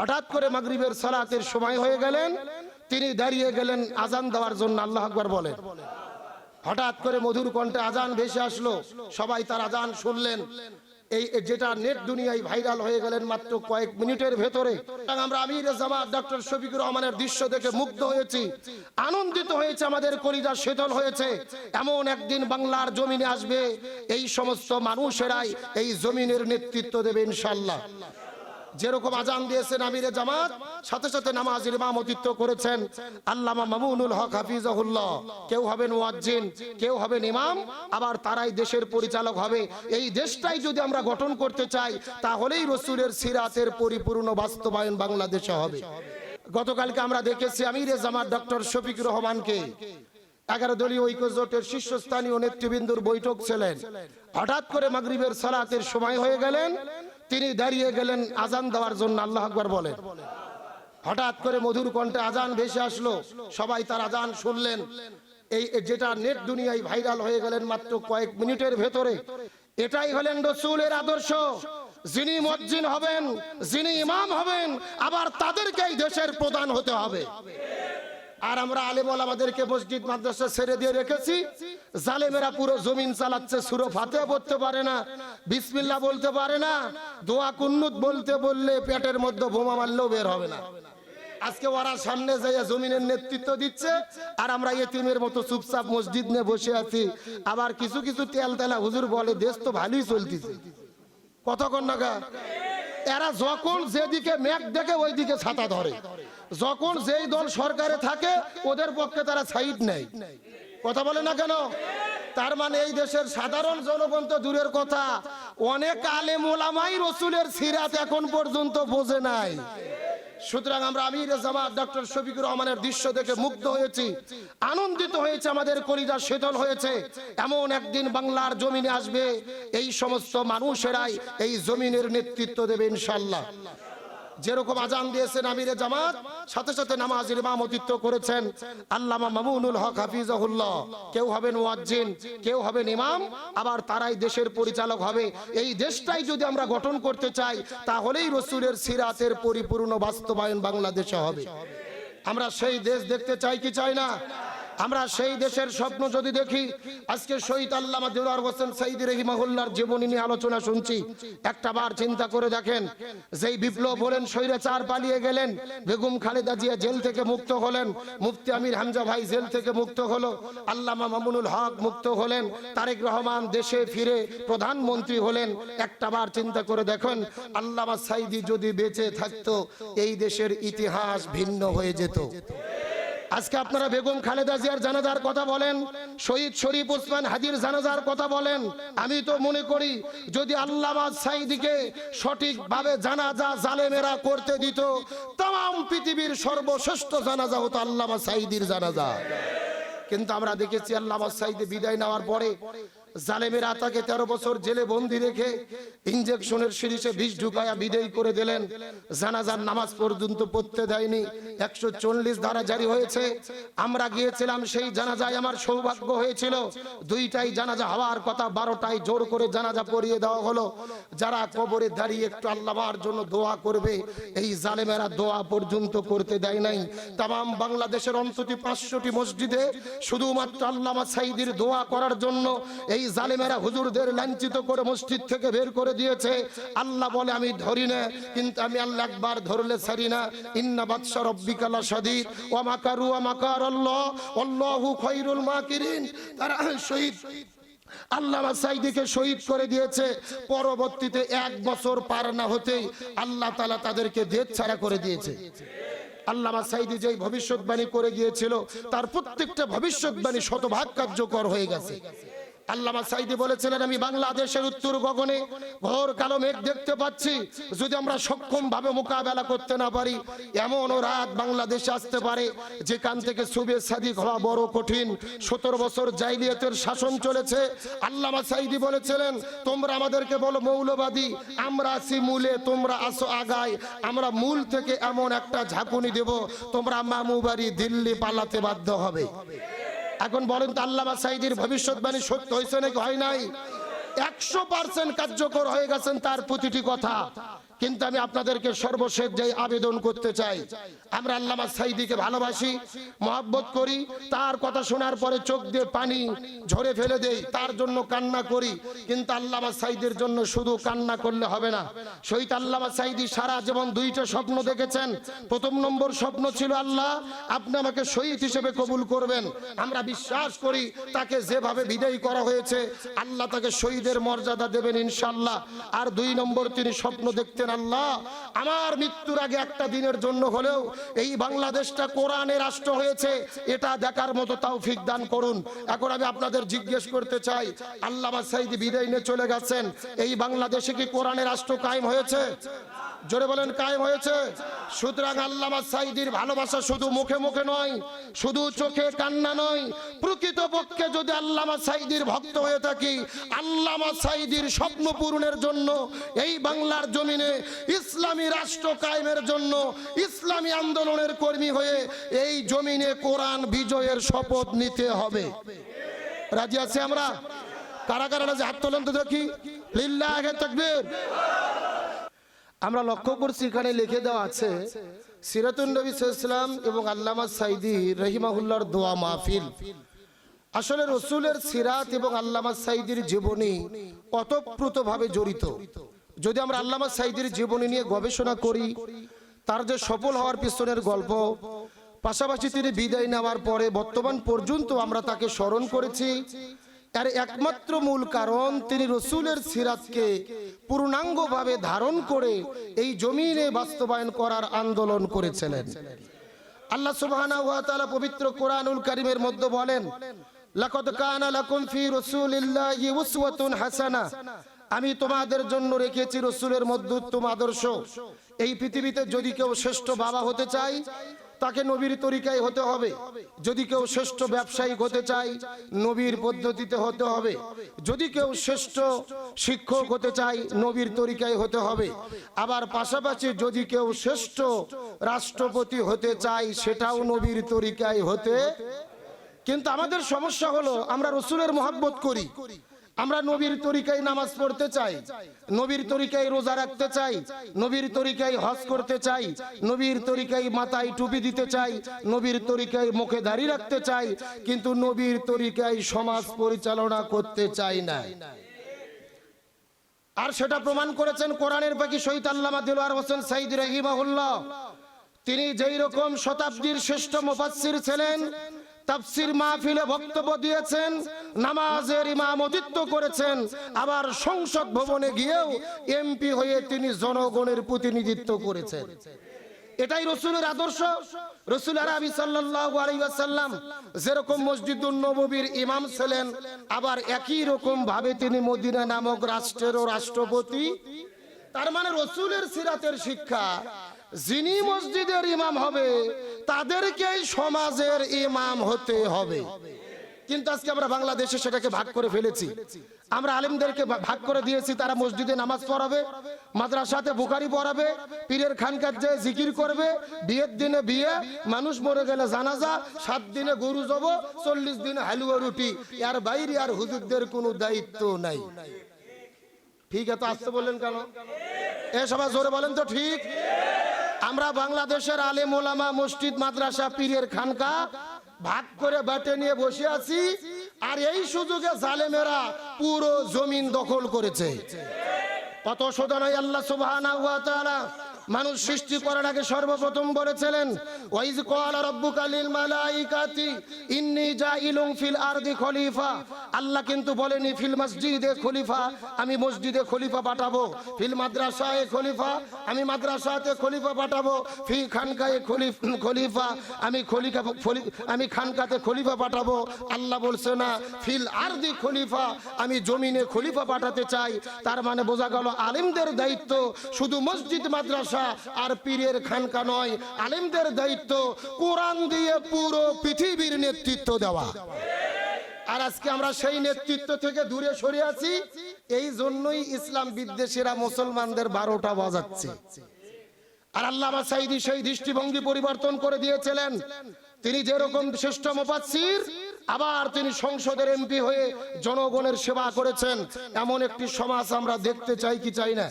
হঠাৎ করে মাগরিবের সালাতের সময় হয়ে গেলেন, তিনি দাঁড়িয়ে গেলেন আজান দেওয়ার জন্য। আল্লাহু আকবার বলেন। হঠাৎ করে মধুর কণ্ঠে আজান ভেসে আসলো, সবাই তার আজান শুনলেন। এই যেটা নেট দুনিয়ায় ভাইরাল হয়ে গেলেন মাত্র কয়েক মিনিটের ভেতরে। আমরা আমির জামাত ডক্টর শফিকুর রহমানের দৃশ্য দেখে মুগ্ধ হয়েছি, আনন্দিত হয়েছে, আমাদের কলিজা শীতল হয়েছে। এমন একদিন বাংলার জমিনে আসবে, এই সমস্ত মানুষেরাই এই জমিনের নেতৃত্ব দেবে ইনশাআল্লাহ। যেরকম আজান দিয়েছেন আমিরে জামাত, সাথে সাথে নামাজের ইমামতিত্ব করেছেন আল্লামা মামুনুল হক হাফিজাহুল্লাহ। কেউ হবেন মুয়াজ্জিন, কেউ হবেন ইমাম, আবার তারাই দেশের পরিচালক হবে। এই দেশটাই যদি আমরা গঠন করতে চাই, তাহলেই রাসূলের সিরাতের পরিপূর্ণ বাস্তবায়ন বাংলাদেশে হবে। গতকালকে আমরা দেখেছি আমিরে জামাত ডক্টর শফিকুর রহমানকে 11 দলীয় ঐক্য জোটের শীর্ষস্থানীয় নেতৃবৃন্দর বৈঠক ছিলেন। হঠাৎ করে মাগরিবের সালাতের সময় হয়ে গেলেন, তিনি দাঁড়িয়ে গেলেন আজান দেওয়ার জন্য। আল্লাহু আকবার বলেন। হঠাৎ করে মধুর কণ্ঠে আজান ভেসে আসলো, সবাই তার আজান শুনলেন। এই যেটা নেট দুনিয়ায় ভাইরাল হয়ে গেলেন মাত্র কয়েক মিনিটের ভেতরে। এটাই হলেন রাসূলের আদর্শ। যিনি মুয়াজ্জিন হবেন, যিনি ইমাম হবেন, আবার তাদেরকেই দেশের প্রধান হতে হবে। আর আমরা আলেম ওলামাদেরকে মসজিদ মাদ্রাসা ছেড়ে দিয়ে রেখেছি। জালেমেরা পুরো জমিন চালাচ্ছে, সূরা ফাতিহা পড়তে পারে না, বিসমিল্লাহ বলতে পারে না, দোয়া কুন্নুত বলতে বললে পেটের মধ্যে বোমা মারলেও বের হবে না। আজকে ওরা সামনে যাইয়া জমিনের নেতৃত্ব দিচ্ছে, আর আমরা ইতিমের মতো চুপচাপ মসজিদ নিয়ে বসে আছি। আবার কিছু কিছু তেলতেলা হুজুর বলে দেশ তো ভালোই চলতেছে। কতক্ষণ নাগা এরা যখন যেদিকে মেঘ দেখে ওই দিকে ছাতা ধরে, যখন যেই দল সরকারে থাকে ওদের পক্ষে তারা সাইড নেই। কথা বলে না কেন? তার মানে এই দেশের সাধারণ জনগণ তো দূরের কথা, অনেক আলেম ওলামাই রাসূলের সিরাত এখন পর্যন্ত বোঝে নাই। সুতরাং আমরা আমির জামাত ডক্টর শফিকুর রহমানের দৃশ্য দেখে মুগ্ধ হয়েছি, আনন্দিত হয়েছে, আমাদের কলিজা শীতল হয়েছে। এমন একদিন বাংলার জমিনে আসবে, এই সমস্ত মানুষেরাই এই জমিনের নেতৃত্ব দেবে ইনশাআল্লাহ। যেরকম আজান দিয়েছেন আমিরে জামাত, সাথে সাথে নামাজের ইমামতিত্ব করেছেন আল্লামা মামুনুল হক হাফিজাহুল্লাহ। কেউ হবেন মুয়াজ্জিন, কেউ হবেন ইমাম, আবার তারাই দেশের পরিচালক হবে। এই দেশটাই যদি আমরা গঠন করতে চাই, তাহলেই রাসূলের সিরাতের পরিপূর্ণ বাস্তবায়ন বাংলাদেশে হবে। আমরা সেই দেশ দেখতে চাই কি চাই না? আমরা সেই দেশের স্বপ্ন যদি দেখি, আজকে শহীদ আল্লামা দেওয়ার হোসেন সাইদি রাহিমাহুল্লাহর জীবনী নিয়ে আলোচনা শুনছি। একটা বার চিন্তা করে দেখেন, যেই বিপ্লব হলেন, স্বৈরাচার পালিয়ে গেলেন, বেগম খালেদা জিয়া জেল থেকে মুক্ত হলেন, মুফতি আমির হামজা ভাই জেল থেকে মুক্ত হলো, আল্লামা মামুনুল হক মুক্ত হলেন, তারেক রহমান দেশে ফিরে প্রধানমন্ত্রী হলেন। একটা বার চিন্তা করে দেখেন, আল্লামা সাইদি যদি বেঁচে থাকতো, এই দেশের ইতিহাস ভিন্ন হয়ে যেত। আজকে আপনারা বেগম খালেদা জিয়ার জানাজার কথা বলেন, শহীদ শরীফ ওসমান হাদির জানাজার কথা বলেন। আমি তো মনে করি যদি আল্লামা সাইদিকে সঠিকভাবে জানাজা জালেমেরা করতে দিত, তাম পৃথিবীর সর্বশ্রেষ্ঠ জানাজা হতো আল্লামা সাইদির জানাজা। কিন্তু আমরা দেখেছি আল্লামা সাইদি বিদায় নেওয়ার পরে জালেমেরা তাকে 13 বছর জেলে বন্দী রেখে ইনজেকশনের সিরিজে বিষ ঢুকায়া বিদায় করে দিলেন। জানাজার নামাজ পর্যন্ত পড়তে দেয়নি। 140 ধারা জারি হয়েছে। আমরা গিয়েছিলাম সেই জানাজায়, আমার সৌভাগ্য হয়েছিল। 2টাই জানাজা হওয়ার কথা, 12টায় জোর করে জানাজা পড়িয়ে দেওয়া হলো। যারা কবরে দাঁড়িয়ে একটু আল্লাহর জন্য দোয়া করবে, এই জালেমেরা দোয়া পর্যন্ত করতে দেয় নাই। তাম বাংলাদেশের অন্তত 500টি মসজিদে শুধুমাত্র আল্লামা সাইদির দোয়া করার জন্য এই জালেমেরা হুজুরদের লাঞ্ছিত করে মসজিদ থেকে বের করে দিয়েছে। আল্লাহ বলে আমি ধরি না, কিন্তু আমি আল্লাহ একবার ধরলে ছাড়ি না। ইন্না বাতশা রাব্বিকা লাশাদীদ ওয়া মাকারু ওয়া মাকারাল্লাহ আল্লাহু খায়রুল মাকিরিন। তারা শহীদ আল্লামা সাইদিকে শহীদ করে দিয়েছে। পরবর্তীতে 1 বছর পার না হতেই আল্লাহ তাআলা তাদেরকে দেশ ছাড়া করে দিয়েছে। আল্লামা সাইদি যেই ভবিষ্যৎবাণী করে গিয়েছিল, তার প্রত্যেকটা ভবিষ্যৎবাণী শতভাগ কার্যকর হয়ে গেছে। আল্লামা সাইদি বলেছিলেন, আমি বাংলাদেশের উত্তর গগনে ঘোর কালো মেঘ দেখতে পাচ্ছি। যদি আমরা সক্ষম ভাবে মোকাবেলা করতে না পারি, এমনও রাত বাংলাদেশে আসতে পারে যেখান থেকে সুবে সাদিক হওয়া বড় কঠিন। 17 বছর জাইলিয়াতের শাসন চলেছে। আল্লামা সাইদি বলেছিলেন, তোমরা আমাদেরকে বলো মৌলবাদী, আমরা আছি মূলে, তোমরা আসো আগায়। আমরা মূল থেকে এমন একটা ঝাঁকুনি দেব, তোমরা মামু বাড়ি দিল্লি পালাতে বাধ্য হবে। এখন বলেন তো, আল্লামা সাইদির ভবিষ্যৎবাণী সত্য হয়েছে নাকি হয় নাই? 100% কার্যকর হয়ে গেছেন তার প্রতিটি কথা। কিন্তু আমি আপনাদেরকে সর্বশেষ যে আবেদন করতে চাই, আমরা আল্লামা সাঈদীকে ভালোবাসি, মহব্বত করি, তার কথা শোনার পরে চোখ দিয়ে পানি ঝরে ফেলে দেই, তার জন্য কান্না করি। কিন্তু আল্লামা সাঈদীর জন্য শুধু কান্না করলে হবে না। শহীদ আল্লামা সাঈদী সারা জীবন দুইটা স্বপ্ন দেখেছেন। প্রথম নম্বর স্বপ্ন ছিল, আল্লাহ আপনি আমাকে শহীদ হিসেবে কবুল করবেন। আমরা বিশ্বাস করি তাকে যেভাবে বিদায় করা হয়েছে আল্লাহ তাকে শহীদের মর্যাদা দেবেন ইনশাআল্লাহ। আর 2 নম্বর তিনি স্বপ্ন দেখতেন, আল্লাহ আমার মৃত্যুর আগে একটা দিনের জন্য হলেও এই বাংলাদেশটা কোরআনের রাষ্ট্র হয়েছে এটা দেখার মতো তৌফিক দান করুন। এখন আমি আপনাদের জিজ্ঞেস করতে চাই, আল্লামা সাঈদী বিদায় নিয়ে চলে গেছেন, এই বাংলাদেশে কি কোরআনের রাষ্ট্র কায়েম হয়েছে? জোরে বলেন, কায়েম হয়েছে? সুতরাং আল্লামা সাঈদীর ভালোবাসা শুধু মুখে মুখে নয়, শুধু চোখে কান্না নয়, প্রকৃতপক্ষে যদি আল্লামা সাঈদীর ভক্ত হয়ে থাকি, আল্লামা সাঈদীর স্বপ্ন পূরণের জন্য এই বাংলার জমিনে ইসলামী রাষ্ট্র কায়েমের জন্য ইসলামী আন্দোলনের কর্মী হয়ে এই জমিনে কোরআন বিজয়ের শপথ নিতে হবে। রাজি আছি আমরা? কারা কারা রাজি? হাত তোলেন তো দেখি। লিল্লাহি তাকবীর। আমরা লক্ষ্য করছি এখানে লিখে দেওয়া আছে সিরাতুন নবী সাল্লাল্লাহু আলাইহি ওয়াসাল্লাম এবং আল্লামা সাঈদী রাহিমাহুল্লাহর দোয়া মাহফিল। আসলে রসুলের সিরাত এবং আল্লামা সাঈদীর জীবনী ওতপ্রোতভাবে জড়িত। যদি আমরা আল্লামা সাঈদীর জীবনী নিয়ে গবেষণা করি, তার যে সফল হওয়ার পিছনের গল্প, পাশাপাশি তিনি বিদায় নেওয়ার পরে বর্তমান পর্যন্ত আমরা তাকে স্মরণ করেছি, এর একমাত্র মূল কারণ তিনি রসুলের সিরাতকে পূর্ণাঙ্গভাবে ধারণ করে এই জমিনে বাস্তবায়ন করার আন্দোলন করেছিলেন। আল্লাহ সুবহানাহু ওয়া তাআলা পবিত্র কোরআনুল কারীমের মধ্যে বলেন, লাকাদ কানা লাকুম ফি রাসূলিল্লাহি উসওয়াতুন হাসানাহ, আমি তোমাদের জন্য রেখেছি রসুলের মধ্যে উত্তম আদর্শ। এই পৃথিবীতে যদি কেউ শ্রেষ্ঠ বাবা হতে চায় তাকে নবীর তরিকায় হতে হবে, যদি কেউ শ্রেষ্ঠ ব্যবসায়ী হতে চায় নবীর পদ্ধতিতে হতে হবে, যদি কেউ শ্রেষ্ঠ শিক্ষক হতে চায় নবীর তরিকায় হতে হবে, আবার পাশাপাশি যদি কেউ শ্রেষ্ঠ রাষ্ট্রপতি হতে চায় সেটাও নবীর তরিকায় হতে। কিন্তু আমাদের সমস্যা হলো আমরা রসুলের মহব্বত করি, আমরা নবীর তরিকায় নামাজ পড়তে চাই, নবীর তরিকায় রোজা রাখতে চাই, নবীর তরিকায় হজ করতে চাই, নবীর তরিকায় মাথায় টুপি দিতে চাই, নবীর তরিকায় মুখে দাড়ি রাখতে চাই, কিন্তু নবীর তরিকায় সমাজ পরিচালনা করতে চাই না। আর সেটা প্রমাণ করেছেন কোরআনের পাখি শহীদ আল্লামা দিলওয়ার হোসেন সাঈদী রাহিমাহুল্লাহ। তিনি যেই রকম শতাব্দীর শ্রেষ্ঠ মুফাসসির ছিলেন, তাফসীর মাহফিলে বক্তব্য দিয়েছেন, নামাজের ইমামতিত্ব করেছেন, আবার সংসদ ভবনে গিয়েও এমপি হয়ে তিনি জনগণের প্রতিনিধিত্ব করেছেন। এটাই রসুলের আদর্শ। রসুল আরবি সাল্লাল্লাহু আলাইহি ওয়াসাল্লাম যেরকম মসজিদুন নববীর ইমাম ছিলেন, আবার একই রকম ভাবে তিনি মদিনা নামক রাষ্ট্রেরও রাষ্ট্রপতি। তার মানে রসুলের সিরাতের শিক্ষা, যিনি মসজিদের ইমাম হবে তাদেরকেই সমাজের ইমাম হতে হবে। কিন্তু আজকে আমরা বাংলাদেশে সেটাকে ভাগ করে ফেলেছি। আমরা আলেমদেরকে ভাগ করে দিয়েছি, তারা মসজিদে নামাজ পড়াবে, মাদ্রাসাতে বুখারী পড়াবে, পীরের খানকার যে জিকির করবে, বিয়ের দিনে বিয়ে, মানুষ মরে গেলে জানাজা, 7 দিনে গরু জব, 40 দিনে হালুয়া রুটি, এর বাইরে আর হুজুরদের কোনো দায়িত্ব নাই। ঠিক আছে, আসতে বললেন কেন? এ সবাই জোরে বলেন তো ঠিক। আমরা বাংলাদেশের আলেম ওলামা, মসজিদ, মাদ্রাসা, পীরের খানকা ভাগ করে বাটে নিয়ে বসে আছি, আর এই সুযোগে জালেমেরা পুরো জমিন দখল করেছে। কত শোধনায় আল্লাহ সুবহানাহু ওয়া তাআলা মানুষ সৃষ্টি করার আগে সর্বপ্রথম বলেছিলেন, ওয়াইজ ক্বালা রাব্বুকা লিল মালাইকাতি ইন্নী জাইলুন ফিল আরদি খলিফা। আল্লাহ কিন্তু বলেনি ফিল মসজিদে খলিফা, আমি মসজিদে খলিফা পাঠাবো, ফিল মাদ্রাসায়ে খলিফা, আমি মাদ্রাসাতে খলিফা পাঠাবো, ফি খানকায়ে খলিফা, আমি খানকাতে খলিফা পাঠাবো। আল্লাহ বলছে না, ফিল আরদি খলিফা, আমি জমিনে খলিফা পাঠাতে চাই। তার মানে বোঝা গেল আলেমদের দায়িত্ব শুধু মসজিদ, মাদ্রাসা আর পীরের খানকা নয়, আলেমদের দায়িত্ব কোরআন দিয়ে পুরো পৃথিবীর নেতৃত্ব দেওয়া। আর আজকে আমরা সেই নেতৃত্ব থেকে দূরে সরে আছি, এই জন্যই ইসলাম বিদ্বেষীরা মুসলমানদের 12টা বাজাচ্ছে। আর আল্লামা সাঈদী সেই দৃষ্টিভঙ্গি পরিবর্তন করে দিয়েছিলেন। তিনি যেরকম শ্রেষ্ঠ মুফাসসির, আবার তিনি সংসদের এমপি হয়ে জনগণের সেবা করেছেন। এমন একটি সমাজ আমরা দেখতে চাই কি চাই না?